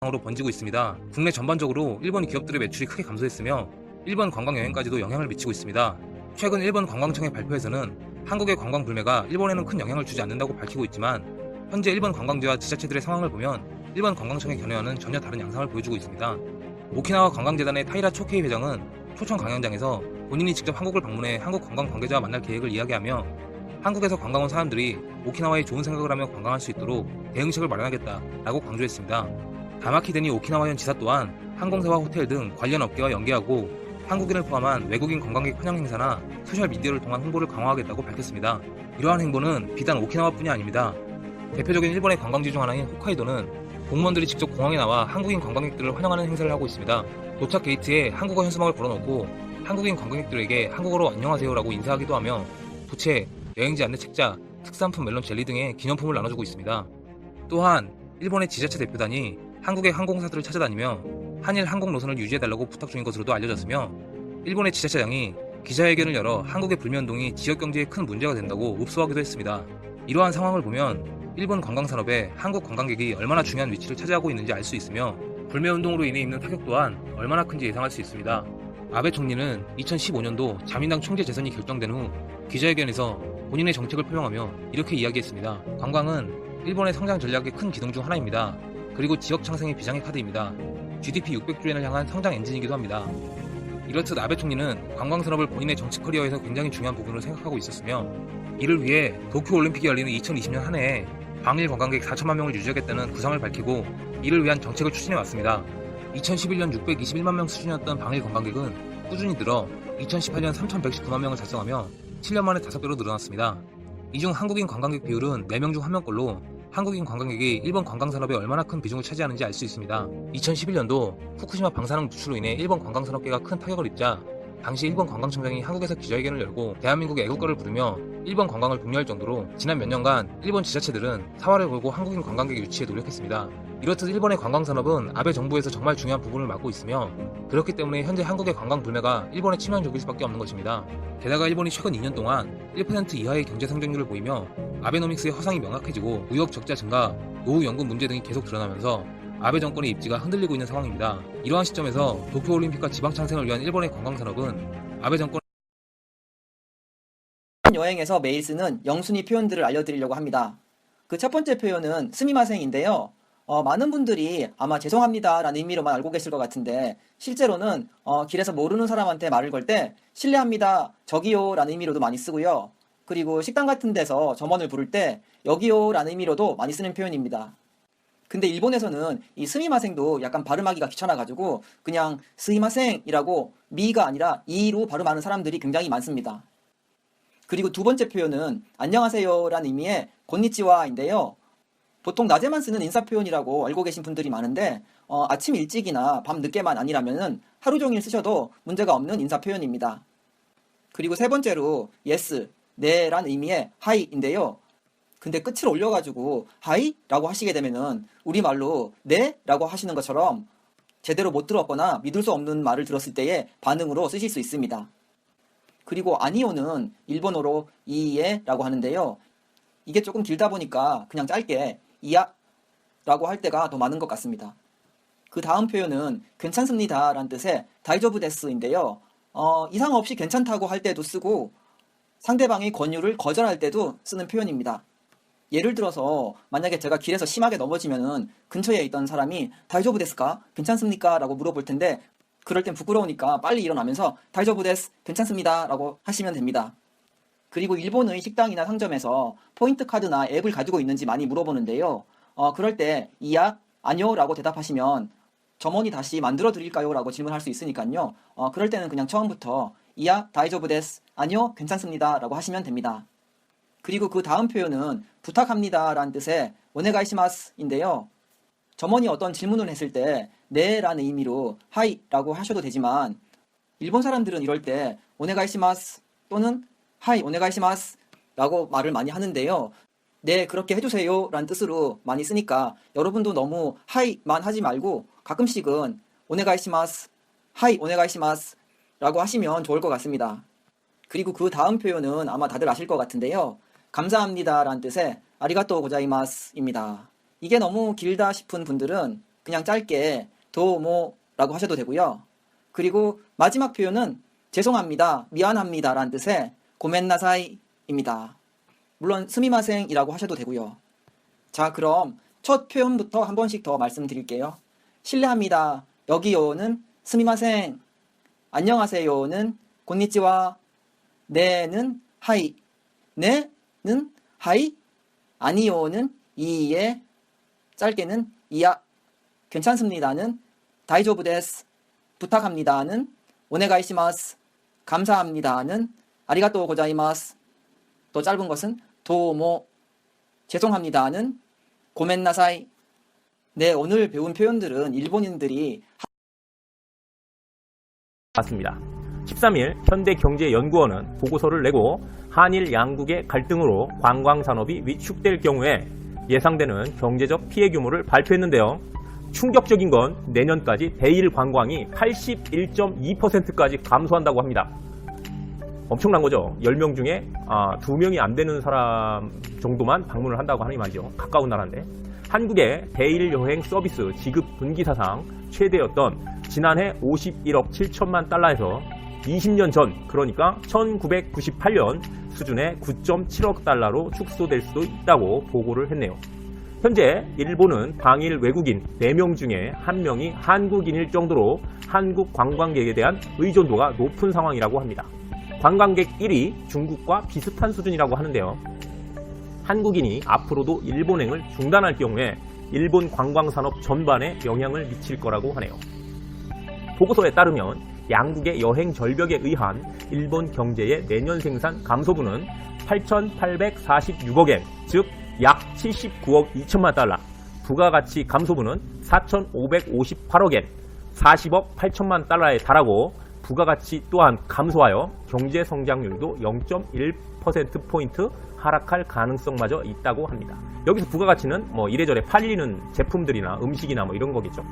으로 번지고 있습니다. 국내 전반적으로 일본 기업들의 매출이 크게 감소했으며 일본 관광 여행까지도 영향을 미치고 있습니다. 최근 일본 관광청의 발표에서는 한국의 관광 불매가 일본에는 큰 영향을 주지 않는다고 밝히고 있지만 현재 일본 관광지와 지자체들의 상황을 보면 일본 관광청의 견해와는 전혀 다른 양상을 보여주고 있습니다. 오키나와 관광재단의 타이라 초케이 회장은 초청 강연장에서 본인이 직접 한국을 방문해 한국 관광 관계자와 만날 계획을 이야기하며 한국에서 관광 온 사람들이 오키나와에 좋은 생각을 하며 관광할 수 있도록 대응책을 마련하겠다라고 강조했습니다. 다마키 데니 오키나와현 지사 또한 항공사와 호텔 등 관련 업계와 연계하고 한국인을 포함한 외국인 관광객 환영 행사나 소셜미디어를 통한 홍보를 강화하겠다고 밝혔습니다. 이러한 행보는 비단 오키나와뿐이 아닙니다. 대표적인 일본의 관광지 중 하나인 홋카이도는 공무원들이 직접 공항에 나와 한국인 관광객들을 환영하는 행사를 하고 있습니다. 도착 게이트에 한국어 현수막을 걸어놓고 한국인 관광객들에게 한국어로 안녕하세요라고 인사하기도 하며 부채, 여행지 안내 책자, 특산품 멜론 젤리 등의 기념품을 나눠주고 있습니다. 또한 일본의 지자체 대표단이 한국의 항공사들을 찾아다니며 한일 항공 노선을 유지해달라고 부탁 중인 것으로도 알려졌으며 일본의 지자체장이 기자회견을 열어 한국의 불매운동이 지역경제에 큰 문제가 된다고 읍소하기도 했습니다. 이러한 상황을 보면 일본 관광산업에 한국 관광객이 얼마나 중요한 위치를 차지하고 있는지 알 수 있으며 불매운동으로 인해 입는 타격 또한 얼마나 큰지 예상할 수 있습니다. 아베 총리는 2015년도 자민당 총재 재선이 결정된 후 기자회견에서 본인의 정책을 표명하며 이렇게 이야기했습니다. 관광은 일본의 성장 전략의 큰 기둥 중 하나입니다. 그리고 지역 창생의 비장의 카드입니다. GDP 600조엔을 향한 성장 엔진이기도 합니다. 이렇듯 아베 총리는 관광산업을 본인의 정치 커리어에서 굉장히 중요한 부분으로 생각하고 있었으며 이를 위해 도쿄올림픽이 열리는 2020년 한 해에 방일 관광객 4천만 명을 유지하겠다는 구상을 밝히고 이를 위한 정책을 추진해왔습니다. 2011년 621만 명 수준이었던 방일 관광객은 꾸준히 늘어 2018년 3,119만 명을 달성하며 7년 만에 5배로 늘어났습니다. 이 중 한국인 관광객 비율은 4명 중 1명꼴로 한국인 관광객이 일본 관광산업에 얼마나 큰 비중을 차지하는지 알 수 있습니다. 2011년도 후쿠시마 방사능 누출로 인해 일본 관광산업계가 큰 타격을 입자 당시 일본 관광청장이 한국에서 기자회견을 열고 대한민국의 애국가를 부르며 일본 관광을 독려할 정도로 지난 몇 년간 일본 지자체들은 사활을 걸고 한국인 관광객 유치에 노력했습니다. 이렇듯 일본의 관광산업은 아베 정부에서 정말 중요한 부분을 맡고 있으며 그렇기 때문에 현재 한국의 관광 불매가 일본에 치명적일 수밖에 없는 것입니다. 게다가 일본이 최근 2년 동안 1% 이하의 경제 성장률을 보이며 아베노믹스의 허상이 명확해지고 무역 적자 증가, 노후 연금 문제 등이 계속 드러나면서 아베 정권의 입지가 흔들리고 있는 상황입니다. 이러한 시점에서 도쿄올림픽과 지방창생을 위한 일본의 관광산업은 아베 정권 여행에서 매일 쓰는 영순위 표현들을 알려드리려고 합니다. 그 첫 번째 표현은 스미마생인데요. 많은 분들이 아마 죄송합니다 라는 의미로만 알고 계실 것 같은데 실제로는 길에서 모르는 사람한테 말을 걸 때 실례합니다, 저기요 라는 의미로도 많이 쓰고요. 그리고 식당 같은 데서 점원을 부를 때 여기요 라는 의미로도 많이 쓰는 표현입니다. 근데 일본에서는 이 스미마생도 약간 발음하기가 귀찮아가지고 그냥 스미마생이라고 미가 아니라 이로 발음하는 사람들이 굉장히 많습니다. 그리고 두 번째 표현은 안녕하세요라는 의미의 곤니치와인데요. 보통 낮에만 쓰는 인사 표현이라고 알고 계신 분들이 많은데 아침 일찍이나 밤 늦게만 아니라면 하루 종일 쓰셔도 문제가 없는 인사 표현입니다. 그리고 세 번째로 yes, 네라는 의미의 하이인데요. 근데 끝을 올려가지고 하이라고 하시게 되면은 우리말로 네라고 하시는 것처럼 제대로 못 들었거나 믿을 수 없는 말을 들었을 때의 반응으로 쓰실 수 있습니다. 그리고 아니오는 일본어로 이에라고 하는데요. 이게 조금 길다 보니까 그냥 짧게 이야 라고 할 때가 더 많은 것 같습니다. 그 다음 표현은 괜찮습니다 라는 뜻의 다이조부 데스인데요. 이상 없이 괜찮다고 할 때도 쓰고 상대방의 권유를 거절할 때도 쓰는 표현입니다. 예를 들어서 만약에 제가 길에서 심하게 넘어지면은 근처에 있던 사람이 다이조부 데스까? 괜찮습니까? 라고 물어볼 텐데 그럴 땐 부끄러우니까 빨리 일어나면서 다이조부 데스 괜찮습니다 라고 하시면 됩니다. 그리고 일본의 식당이나 상점에서 포인트 카드나 앱을 가지고 있는지 많이 물어보는데요. 그럴 때 이야, 아니요 라고 대답하시면 점원이 다시 만들어 드릴까요? 라고 질문할 수 있으니까요. 그럴 때는 그냥 처음부터 이야, 다이조부 데스, 아니요, 괜찮습니다 라고 하시면 됩니다. 그리고 그 다음 표현은 부탁합니다 라는 뜻의 오네가이시마스인데요. 점원이 어떤 질문을 했을 때 네 라는 의미로 하이 라고 하셔도 되지만 일본 사람들은 이럴 때 오네가이시마스 또는 하이 오네가이시마스 라고 말을 많이 하는데요. 네, 그렇게 해주세요 라는 뜻으로 많이 쓰니까 여러분도 너무 하이만 하지 말고 가끔씩은 오네가이시마스, 하이 오네가이시마스 라고 하시면 좋을 것 같습니다. 그리고 그 다음 표현은 아마 다들 아실 것 같은데요. 감사합니다 라는 뜻의 아리가또 고자이마스입니다. 이게 너무 길다 싶은 분들은 그냥 짧게 도모라고 하셔도 되고요. 그리고 마지막 표현은 죄송합니다, 미안합니다 라는 뜻의 고멘나사이입니다. 물론 스미마생이라고 하셔도 되고요. 자, 그럼 첫 표현부터 한 번씩 더 말씀드릴게요. 실례합니다, 여기요는 스미마생, 안녕하세요는 곤니치와, 네는 하이, 네는 하이, 아니요는 이에, 짧게는 이야, 괜찮습니다는 다이조부 데스, 부탁합니다는 오네가이시마스, 감사합니다는 아리가또 고자이마스, 또 짧은 것은 도모, 죄송합니다는 고멘나사이. 네, 오늘 배운 표현들은 일본인들이 맞습니다. 13일 현대경제연구원은 보고서를 내고 한일 양국의 갈등으로 관광산업이 위축될 경우에 예상되는 경제적 피해 규모를 발표했는데요. 충격적인 건 내년까지 대일 관광이 81.2%까지 감소한다고 합니다. 엄청난 거죠. 10명 중에 2명이 안 되는 사람 정도만 방문을 한다고 하는 말이죠. 가까운 나라인데. 한국의 대일 여행 서비스 지급 분기 사상 최대였던 지난해 51억 7천만 달러에서 20년 전, 그러니까 1998년 수준의 9.7억 달러로 축소될 수도 있다고 보고를 했네요. 현재 일본은 방일 외국인 4명 중에 1명이 한국인일 정도로 한국 관광객에 대한 의존도가 높은 상황이라고 합니다. 관광객 1위 중국과 비슷한 수준이라고 하는데요. 한국인이 앞으로도 일본행을 중단할 경우에 일본 관광산업 전반에 영향을 미칠 거라고 하네요. 보고서에 따르면 양국의 여행 절벽에 의한 일본 경제의 내년 생산 감소분은 8,846억엔, 즉 약 79억 2천만 달러, 부가가치 감소분은 4,558억엔, 40억 8천만 달러에 달하고 부가가치 또한 감소하여 경제 성장률도 0.1%포인트 하락할 가능성마저 있다고 합니다. 여기서 부가가치는 뭐 이래저래 팔리는 제품들이나 음식이나 뭐 이런 거겠죠.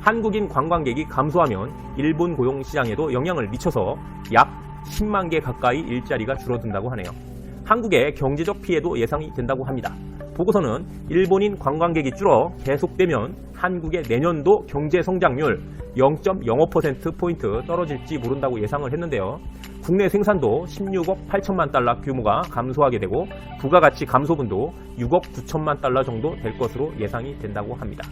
한국인 관광객이 감소하면 일본 고용 시장에도 영향을 미쳐서 약 10만 개 가까이 일자리가 줄어든다고 하네요. 한국의 경제적 피해도 예상이 된다고 합니다. 보고서는 일본인 관광객이 줄어 계속되면 한국의 내년도 경제 성장률 0.05%포인트 떨어질지 모른다고 예상을 했는데요. 국내 생산도 16억 8천만 달러 규모가 감소하게 되고 부가가치 감소분도 6억 9천만 달러 정도 될 것으로 예상이 된다고 합니다.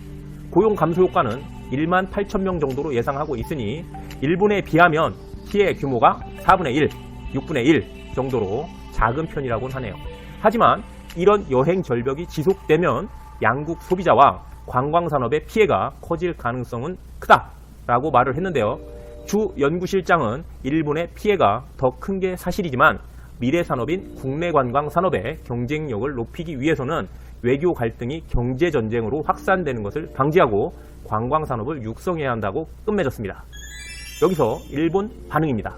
고용 감소 효과는 1만 8천 명 정도로 예상하고 있으니 일본에 비하면 피해 규모가 4분의 1, 6분의 1 정도로 작은 편이라고는 하네요. 하지만 이런 여행 절벽이 지속되면 양국 소비자와 관광산업의 피해가 커질 가능성은 크다라고 말을 했는데요. 주 연구실장은 일본의 피해가 더 큰 게 사실이지만 미래 산업인 국내 관광 산업의 경쟁력을 높이기 위해서는 외교 갈등이 경제 전쟁으로 확산되는 것을 방지하고 관광 산업을 육성해야 한다고 끝맺었습니다. 여기서 일본 반응입니다.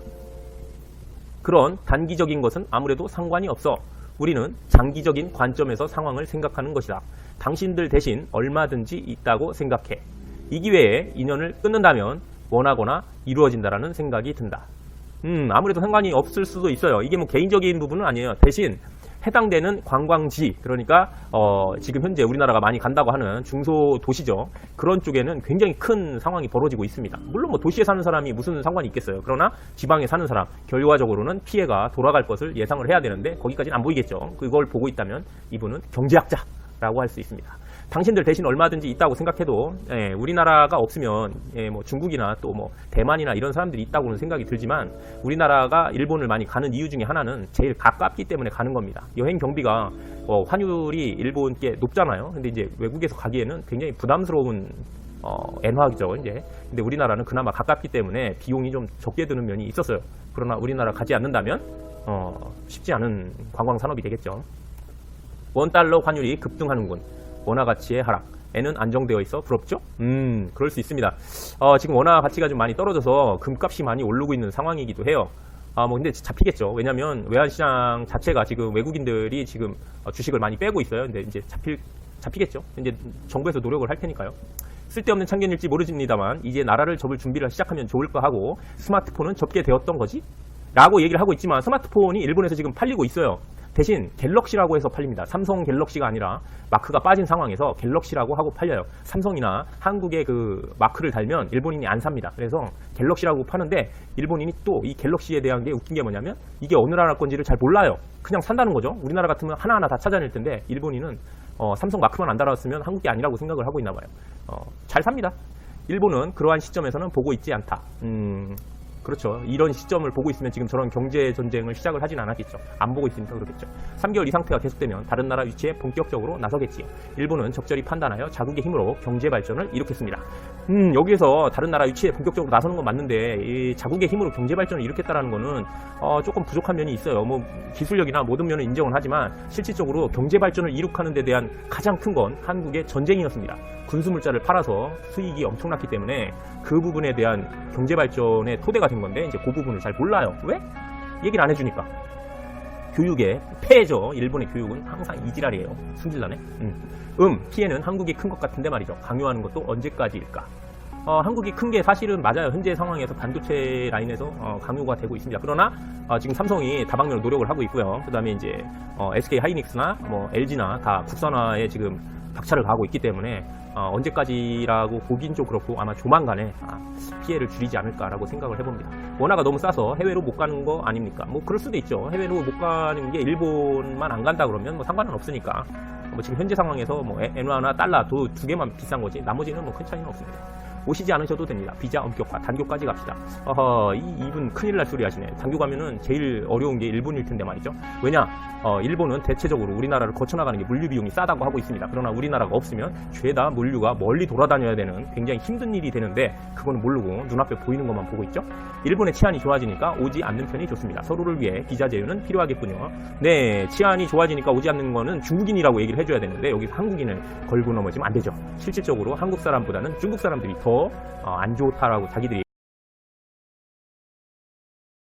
그런 단기적인 것은 아무래도 상관이 없어. 우리는 장기적인 관점에서 상황을 생각하는 것이다. 당신들 대신 얼마든지 있다고 생각해. 이 기회에 인연을 끊는다면 원하거나 이루어진다라는 생각이 든다. 아무래도 상관이 없을 수도 있어요. 이게 뭐 개인적인 부분은 아니에요. 대신 해당되는 관광지, 그러니까 지금 현재 우리나라가 많이 간다고 하는 중소도시죠. 그런 쪽에는 굉장히 큰 상황이 벌어지고 있습니다. 물론 뭐 도시에 사는 사람이 무슨 상관이 있겠어요. 그러나 지방에 사는 사람, 결과적으로는 피해가 돌아갈 것을 예상을 해야 되는데 거기까지는 안 보이겠죠. 그걸 보고 있다면 이분은 경제학자라고 할 수 있습니다. 당신들 대신 얼마든지 있다고 생각해도 우리나라가 없으면 뭐 중국이나 또 뭐 대만이나 이런 사람들이 있다고는 생각이 들지만 우리나라가 일본을 많이 가는 이유 중에 하나는 제일 가깝기 때문에 가는 겁니다. 여행 경비가 환율이 일본께 높잖아요. 근데 이제 외국에서 가기에는 굉장히 부담스러운 엔화죠. 이제 근데 우리나라는 그나마 가깝기 때문에 비용이 좀 적게 드는 면이 있었어요. 그러나 우리나라 가지 않는다면 쉽지 않은 관광 산업이 되겠죠. 원달러 환율이 급등하는군. 원화 가치의 하락. 엔은 안정되어 있어 부럽죠? 그럴 수 있습니다. 지금 원화 가치가 좀 많이 떨어져서 금값이 많이 오르고 있는 상황이기도 해요. 근데 잡히겠죠. 왜냐면 외환시장 자체가 지금 외국인들이 지금 주식을 많이 빼고 있어요. 근데 이제 잡히겠죠. 이제 정부에서 노력을 할 테니까요. 쓸데없는 참견일지 모르겠습니다만 이제 나라를 접을 준비를 시작하면 좋을까 하고 스마트폰은 접게 되었던 거지? 라고 얘기를 하고 있지만 스마트폰이 일본에서 지금 팔리고 있어요. 대신 갤럭시라고 해서 팔립니다. 삼성 갤럭시가 아니라 마크가 빠진 상황에서 갤럭시라고 하고 팔려요. 삼성이나 한국의 그 마크를 달면 일본인이 안 삽니다. 그래서 갤럭시라고 파는데 일본인이 또 이 갤럭시에 대한 게 웃긴 게 뭐냐면 이게 어느 나라 건지를 잘 몰라요. 그냥 산다는 거죠. 우리나라 같으면 하나하나 다 찾아낼 텐데 일본인은 삼성 마크만 안 달았으면 한국이 아니라고 생각을 하고 있나 봐요. 잘 삽니다. 일본은 그러한 시점에서는 보고 있지 않다. 그렇죠. 이런 시점을 보고 있으면 지금 저런 경제 전쟁을 시작을 하진 않았겠죠. 안 보고 있으니까 그렇겠죠. 3개월 이 상태가 계속되면 다른 나라 위치에 본격적으로 나서겠지요. 일본은 적절히 판단하여 자국의 힘으로 경제 발전을 일으켰습니다. 여기에서 다른 나라 위치에 본격적으로 나서는 건 맞는데 이 자국의 힘으로 경제 발전을 일으켰다라는 거는 조금 부족한 면이 있어요. 뭐 기술력이나 모든 면을 인정은 하지만 실질적으로 경제 발전을 이룩하는 데 대한 가장 큰 건 한국의 전쟁이었습니다. 군수물자를 팔아서 수익이 엄청났기 때문에 그 부분에 대한 경제 발전의 토대가 된 건데 이제 그 부분을 잘 몰라요. 왜? 얘기를 안 해주니까. 교육의 폐해죠. 일본의 교육은 항상 이지랄이에요. 승질나네. 피해는 한국이 큰 것 같은데 말이죠. 강요하는 것도 언제까지일까? 한국이 큰 게 사실은 맞아요. 현재 상황에서 반도체 라인에서 강요가 되고 있습니다. 그러나 지금 삼성이 다방면으로 노력을 하고 있고요. 그 다음에 이제 SK 하이닉스나 뭐 LG나 다 국산화에 지금 박차를 가하고 있기 때문에 언제까지라고 보긴 좀 그렇고 아마 조만간에 피해를 줄이지 않을까라고 생각을 해봅니다. 원화가 너무 싸서 해외로 못 가는 거 아닙니까? 뭐 그럴 수도 있죠. 해외로 못 가는 게 일본만 안 간다 그러면 뭐 상관은 없으니까. 뭐 지금 현재 상황에서 뭐 엔화나 달러 두 개만 비싼 거지 나머지는 뭐 큰 차이는 없습니다. 오시지 않으셔도 됩니다. 비자 엄격화, 단교까지 갑시다. 이분 큰일 날 소리 하시네. 단교 가면은 제일 어려운 게 일본일 텐데 말이죠. 왜냐? 일본은 대체적으로 우리나라를 거쳐나가는 게 물류 비용이 싸다고 하고 있습니다. 그러나 우리나라가 없으면 죄다 물류가 멀리 돌아다녀야 되는 굉장히 힘든 일이 되는데 그거는 모르고 눈앞에 보이는 것만 보고 있죠. 일본의 치안이 좋아지니까 오지 않는 편이 좋습니다. 서로를 위해 비자 제휴는 필요하겠군요. 네, 치안이 좋아지니까 오지 않는 거는 중국인이라고 얘기를 해줘야 되는데 여기서 한국인을 걸고 넘어지면 안 되죠. 실질적으로 한국 사람보다는 중국 사람들이 더 안 좋다라고 자기들이